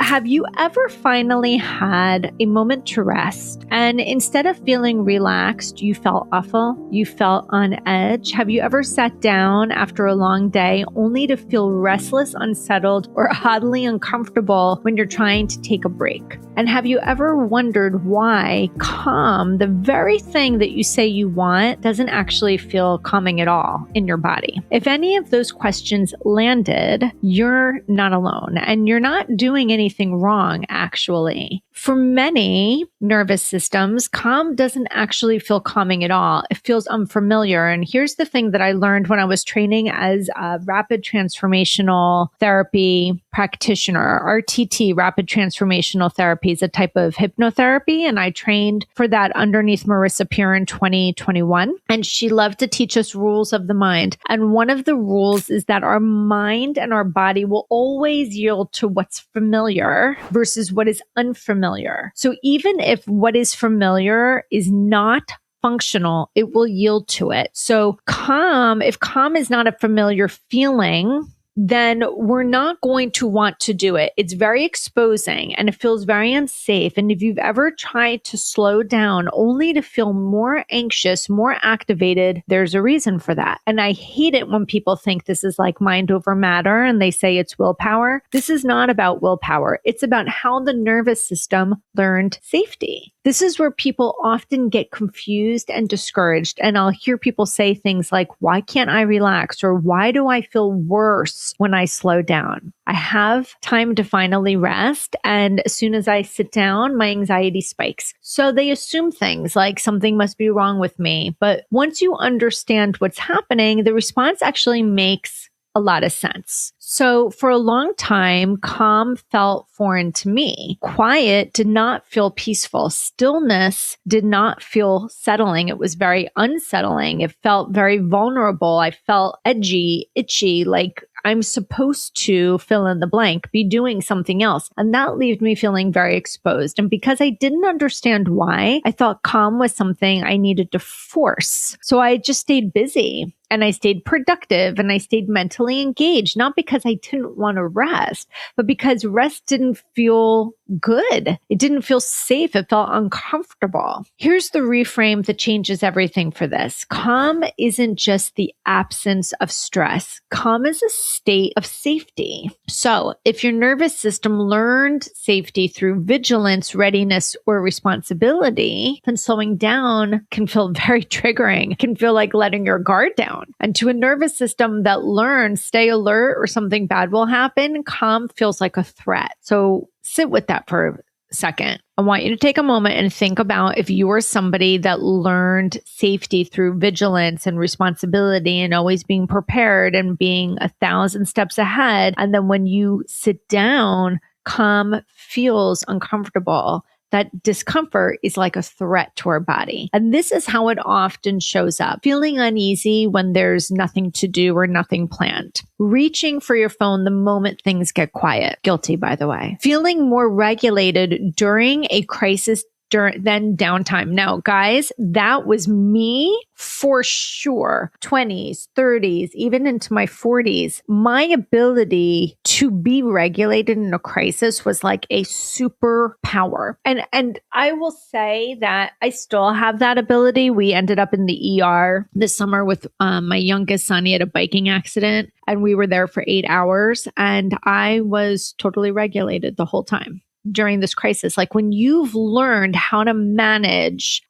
have you ever finally had a moment to rest and instead of feeling relaxed, you felt awful? You felt on edge? Have you ever sat down after a long day only to feel restless, unsettled, or oddly uncomfortable when you're trying to take a break? And have you ever wondered why calm, the very thing that you say you want, doesn't actually feel calming at all in your body? If any of those questions landed, you're not alone and you're not doing anything wrong, actually. For many nervous systems, calm doesn't actually feel calming at all. It feels unfamiliar. And here's the thing that I learned when I was training as a rapid transformational therapy practitioner. RTT, rapid transformational therapy, is a type of hypnotherapy. And I trained for that underneath Marissa Peer in 2021. And she loved to teach us rules of the mind. And one of the rules is that our mind and our body will always yield to what's familiar versus what is unfamiliar. So even if what is familiar is not functional, it will yield to it. So if calm is not a familiar feeling, then we're not going to want to do it. It's very exposing and it feels very unsafe. And if you've ever tried to slow down only to feel more anxious, more activated, there's a reason for that. And I hate it when people think this is like mind over matter and they say it's willpower. This is not about willpower. It's about how the nervous system learned safety. This is where people often get confused and discouraged. And I'll hear people say things like, why can't I relax? Or why do I feel worse when I slow down? I have time to finally rest. And as soon as I sit down, my anxiety spikes. So they assume things like something must be wrong with me. But once you understand what's happening, the response actually makes a lot of sense. So for a long time, calm felt foreign to me. Quiet did not feel peaceful. Stillness did not feel settling. It was very unsettling. It felt very vulnerable. I felt edgy, itchy, like I'm supposed to fill in the blank, be doing something else. And that left me feeling very exposed. And because I didn't understand why, I thought calm was something I needed to force. So I just stayed busy. And I stayed productive and I stayed mentally engaged, not because I didn't want to rest, but because rest didn't feel good. It didn't feel safe. It felt uncomfortable. Here's the reframe that changes everything for this. Calm isn't just the absence of stress. Calm is a state of safety. So if your nervous system learned safety through vigilance, readiness, or responsibility, then slowing down can feel very triggering. It can feel like letting your guard down. And to a nervous system that learns stay alert or something bad will happen, calm feels like a threat. So sit with that for a second. I want you to take a moment and think about if you were somebody that learned safety through vigilance and responsibility and always being prepared and being 1,000 steps ahead. And then when you sit down, calm feels uncomfortable. That discomfort is like a threat to our body. And this is how it often shows up. Feeling uneasy when there's nothing to do or nothing planned. Reaching for your phone the moment things get quiet. Guilty, by the way. Feeling more regulated during a crisis than downtime. Now, guys, that was me for sure. 20s, 30s, even into my 40s. My ability to be regulated in a crisis was like a superpower. And I will say that I still have that ability. We ended up in the ER this summer with my youngest son. He had a biking accident and we were there for 8 hours and I was totally regulated the whole time during this crisis. Like when you've learned how to manage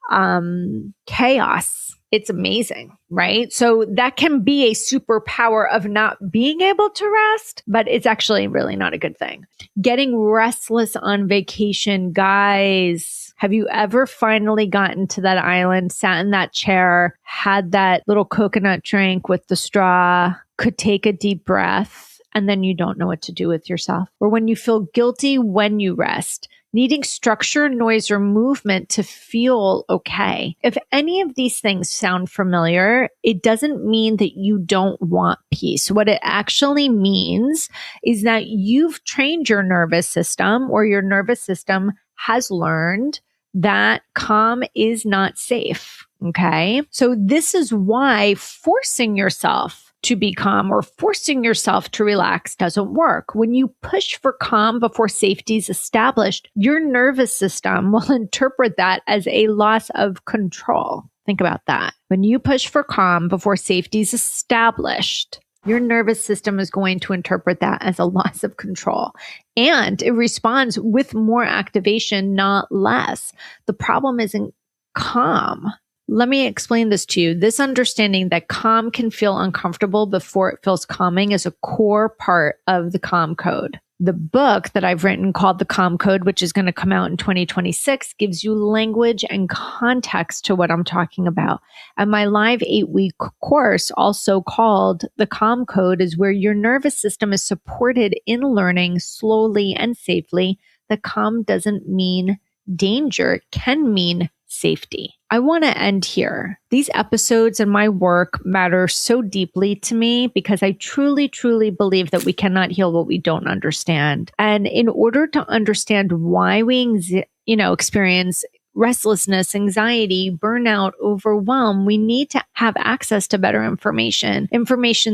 chaos, it's amazing, right? So that can be a superpower of not being able to rest, but it's actually really not a good thing. Getting restless on vacation, guys. Have you ever finally gotten to that island, sat in that chair, had that little coconut drink with the straw, could take a deep breath, and then you don't know what to do with yourself? Or when you feel guilty when you rest, needing structure, noise, or movement to feel okay. If any of these things sound familiar, it doesn't mean that you don't want peace. What it actually means is that you've trained your nervous system, or your nervous system has learned that calm is not safe. Okay. So this is why forcing yourself to be calm or forcing yourself to relax doesn't work. When you push for calm before safety is established, your nervous system will interpret that as a loss of control. Think about that. When you push for calm before safety is established, your nervous system is going to interpret that as a loss of control. And it responds with more activation, not less. The problem isn't calm. Let me explain this to you. This understanding that calm can feel uncomfortable before it feels calming is a core part of the calm code. The book that I've written called The Calm Code, which is going to come out in 2026, gives you language and context to what I'm talking about. And my live 8-week course, also called The Calm Code, is where your nervous system is supported in learning slowly and safely that calm doesn't mean danger, it can mean safety. I want to end here. These episodes and my work matter so deeply to me because I truly, truly believe that we cannot heal what we don't understand. And in order to understand why we, experience restlessness, anxiety, burnout, overwhelm, we need to have access to better information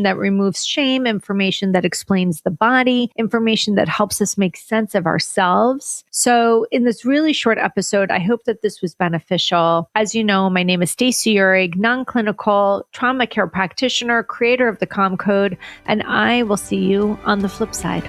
that removes shame, information that explains the body, information that helps us make sense of ourselves. So in this really short episode, I hope that this was beneficial. As you know, my name is Stacy Schaffer, non-clinical trauma care practitioner, creator of the Calm Code, and I will see you on the flip side.